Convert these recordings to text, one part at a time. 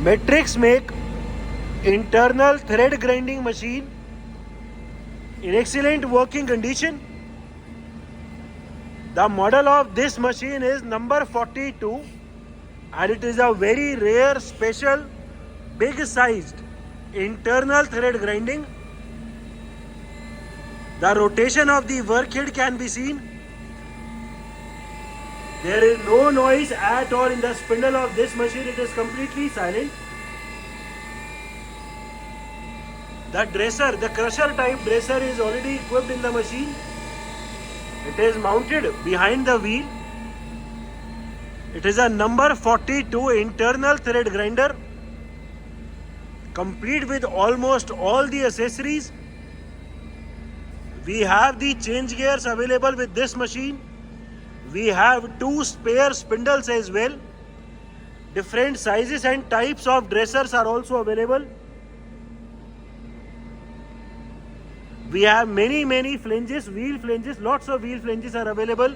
Matrix make internal thread grinding machine in excellent working condition. The model of this machine is number 42 and it is a very rare, special, big sized internal thread grinding. The rotation of the workhead can be seen. There is no noise at all in the spindle of this machine. It is completely silent. The dresser, the crusher type dresser is already equipped in the machine. It is mounted behind the wheel. It is a number 42 internal thread grinder, complete with almost all the accessories. We have the change gears available with this machine. We have 2 spare spindles as well. Different sizes and types of dressers are also available. We have many flanges, wheel flanges, lots of wheel flanges are available.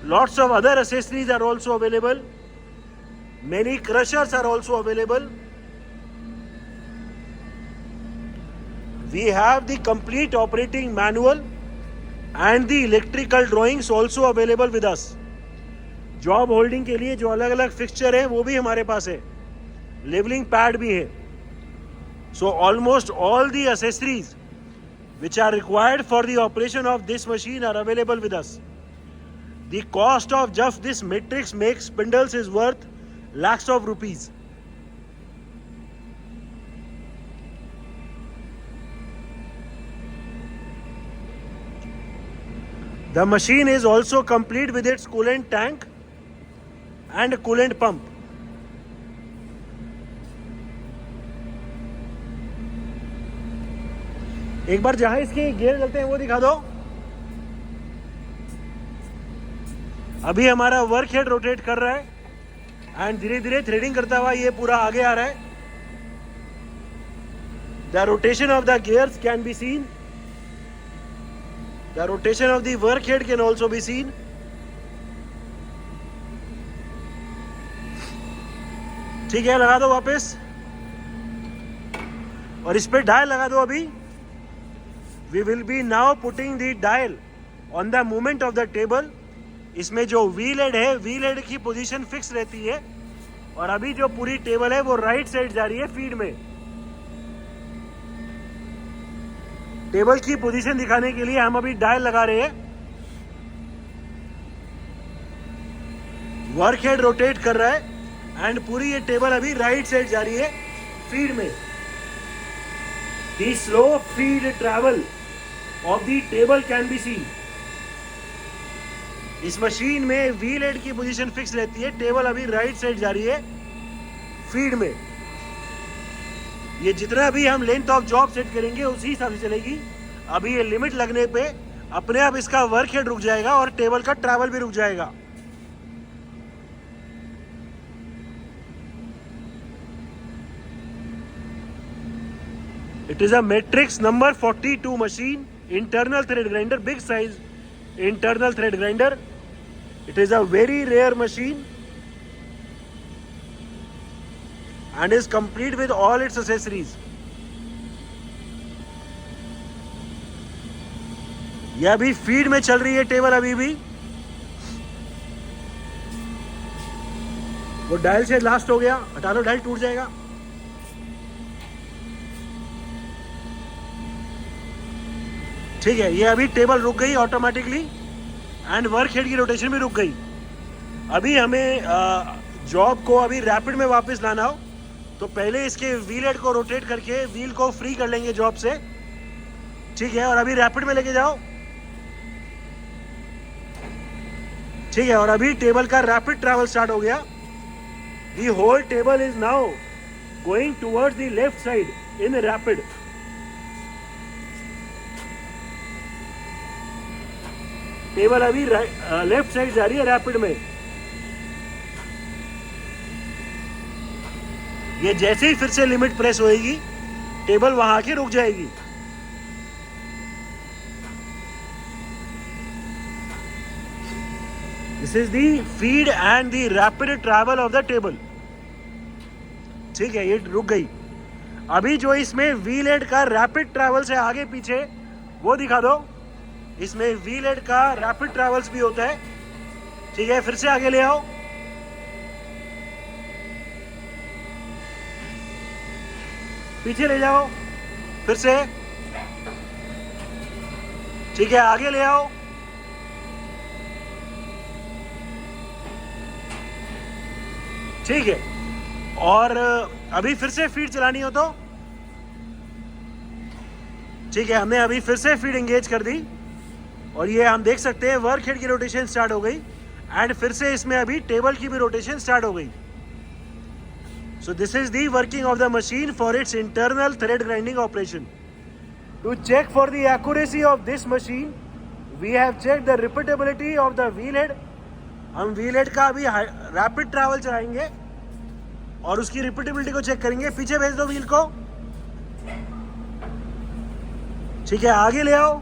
Lots of other accessories are also available. Many crushers are also available. We have the complete operating manual and the electrical drawings also available with us. Job holding के लिए जो अलग अलग fixture है वो भी हमारे पास है. लेवलिंग पैड भी है. So almost all the accessories which are required for the operation of this machine are available with us. The cost of just this Matrix make spindles is worth lakhs of rupees. The machine is also complete with its coolant tank and coolant pump. एक बार जहां इसके gear चलते हैं वो दिखा दो. अभी हमारा वर्क हेड रोटेट कर रहा है एंड धीरे धीरे थ्रेडिंग करता हुआ ये पूरा आगे आ रहा है. The rotation of the gears can be seen. The rotation of the workhead can also be seen. ठीक है, लगा दो वापस और इस पे डायल लगा दो. अभी we will be now putting the dial on the movement of the table. इसमें जो व्हील हेड है, व्हील हेड की पोजीशन फिक्स रहती है और अभी जो पूरी टेबल है वो राइट साइड जा रही है फीड में. टेबल की पोजीशन दिखाने के लिए हम अभी डायल लगा रहे हैं. वर्क हेड रोटेट कर रहा है एंड पूरी ये टेबल अभी राइट साइड जा रही है फीड में. The slow feed travel of the table can be seen. इस मशीन में व्हील हेड की पोजीशन फिक्स रहती है. टेबल अभी राइट साइड जा रही है फीड में. ये जितना भी हम लेंथ ऑफ जॉब सेट करेंगे उसी हिसाब से चलेगी. अभी ये लिमिट लगने पे अपने आप इसका वर्क हेड रुक जाएगा और टेबल का ट्रैवल भी रुक जाएगा. It is a matrix number 42 machine, internal thread grinder, big size internal thread grinder. It is a very rare machine and is complete with all its accessories. यह अभी feed में चल रही है टेबल. अभी भी वो डायल से लास्ट हो गया. हटा लो, डायल टूट जाएगा. ठीक है, ये अभी टेबल रुक गई ऑटोमेटिकली एंड वर्क हेड की रोटेशन भी रुक गई. अभी हमें जॉब को अभी रैपिड में वापस लाना हो तो पहले इसके व्हील हेड को रोटेट करके व्हील को फ्री कर लेंगे जॉब से. ठीक है, और अभी रैपिड में लेके जाओ. ठीक है, और अभी टेबल का रैपिड ट्रैवल स्टार्ट हो गया. The whole table is now going towards the left side in rapid. Table अभी लेफ्ट साइड जा रही है रैपिड में. ये जैसे ही फिर से लिमिट प्रेस होएगी टेबल वहां आके रुक जाएगी. This is the feed and the rapid travel of the table. ठीक है, ये रुक गई। अभी जो इसमें व्हील हेड का रैपिड ट्रैवल से आगे पीछे वो दिखा दो। इसमें व्हील हेड का रैपिड ट्रैवल्स भी होता है। ठीक है, फिर से आगे ले आओ। पीछे ले जाओ, फिर से। ठीक है, आगे ले आओ। ठीक है, और अभी फिर से फीड चलानी हो तो ठीक है, हमने अभी फिर से फीड एंगेज कर दी और ये हम देख सकते हैं वर्क हेड की रोटेशन स्टार्ट हो गई एंड फिर से इसमें अभी टेबल की भी रोटेशन स्टार्ट हो गई। So this is the working of the machine for its internal thread grinding operation. To check for the accuracy of this machine we have check the repeatability of the wheel head. हम wheel head का अभी rapid travel चलाएंगे और उसकी repeatability को check करेंगे। पीछे भेज दो व्हील को। ठीक है, आगे ले आओ।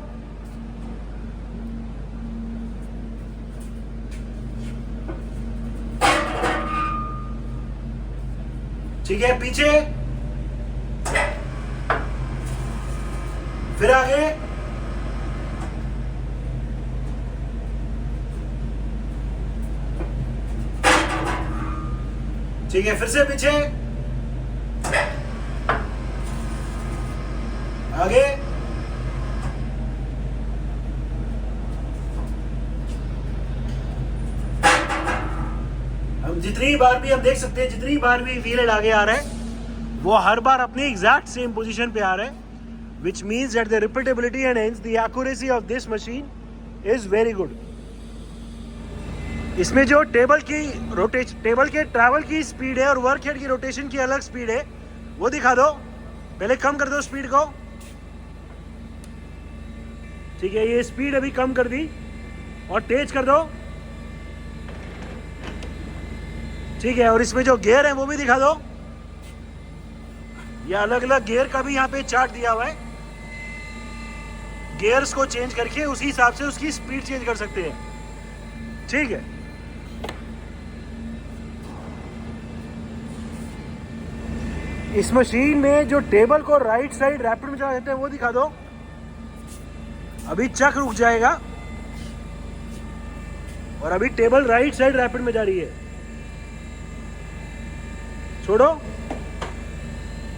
ठीक है, पीछे, फिर आगे। ठीक है, फिर से पीछे, आगे। हम जितनी बार भी हम देख सकते हैं, जितनी बार भी व्हील हेड आगे आ रहा है वो हर बार अपनी एग्जैक्ट सेम पोजीशन पे आ रहा है, which means that the repeatability and hence the accuracy of this machine is very good. इसमें जो टेबल के ट्रैवल की स्पीड है और वर्क हेड की रोटेशन की अलग स्पीड है, वो दिखा दो। पहले कम कर दो स्पीड को। ठीक है, ये स्पीड अभी कम कर दी और तेज कर दो। ठीक है, और इसमें जो गियर है वो भी दिखा दो। ये अलग अलग गियर का भी यहाँ पे चार्ट दिया हुआ है। गियर्स को चेंज करके उसी हिसाब से उसकी स्पीड चेंज कर सकते हैं। ठीक है, इस मशीन में जो टेबल को राइट साइड रैपिड में चला देते हैं वो दिखा दो। अभी चक रुक जाएगा और अभी टेबल राइट साइड रैपिड में जा रही है। छोड़ो,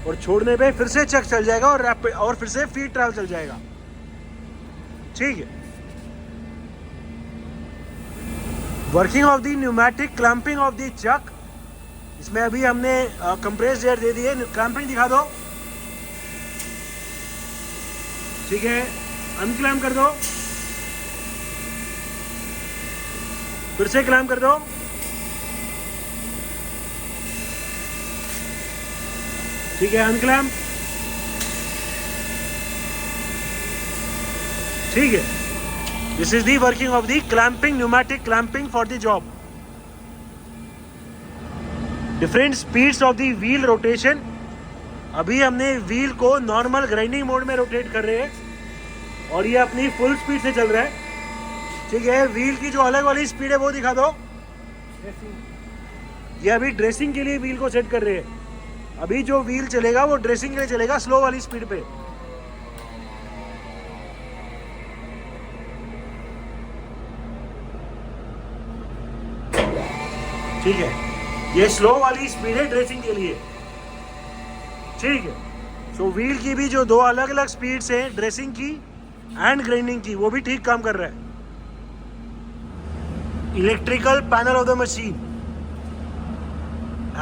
और छोड़ने पे फिर से चक चल जाएगा और रैपिड, और फिर से फीड ट्रैवल चल जाएगा। ठीक है, working of the pneumatic clamping of the chuck. इसमें अभी हमने कंप्रेस्ड एयर दे दिए। क्लैंपिंग दिखा दो। ठीक है, अनक्लैम्प कर दो, फिर से क्लैम्प कर दो। ठीक है, अनक्लैम्प। ठीक है, this is the working of the clamping, pneumatic clamping for the job. Different speeds of the wheel rotation. अभी हमने व्हील को नॉर्मल ग्राइंडिंग मोड में रोटेट कर रहे हैं और ये अपनी फुल स्पीड से चल रहा है। ठीक है, व्हील की जो अलग वाली स्पीड है वो दिखा दो। ये अभी ड्रेसिंग के लिए व्हील को सेट कर रहे हैं। अभी जो व्हील चलेगा वो ड्रेसिंग के लिए चलेगा स्लो वाली स्पीड पे। ठीक है, ये स्लो वाली स्पीड है ड्रेसिंग के लिए। ठीक है, सो व्हील की भी जो दो अलग अलग स्पीड्स हैं, ड्रेसिंग की एंड ग्राइंडिंग की, वो भी ठीक काम कर रहा है। Electrical panel of the machine.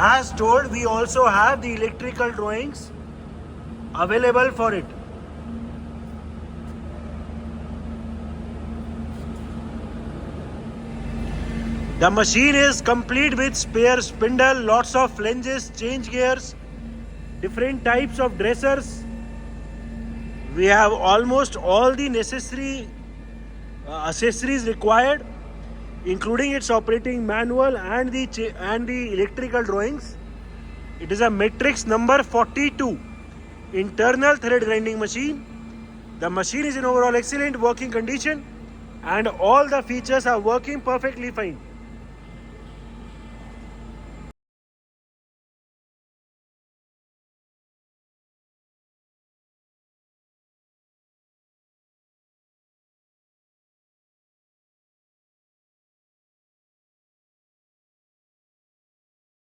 As told, we also have the electrical drawings available for it. The machine is complete with spare spindle, lots of flanges, change gears, different types of dressers. We have almost all the necessary accessories required, including its operating manual and the electrical drawings. It is a matrix number 42 internal thread grinding machine. The machine is in overall excellent working condition and all the features are working perfectly fine.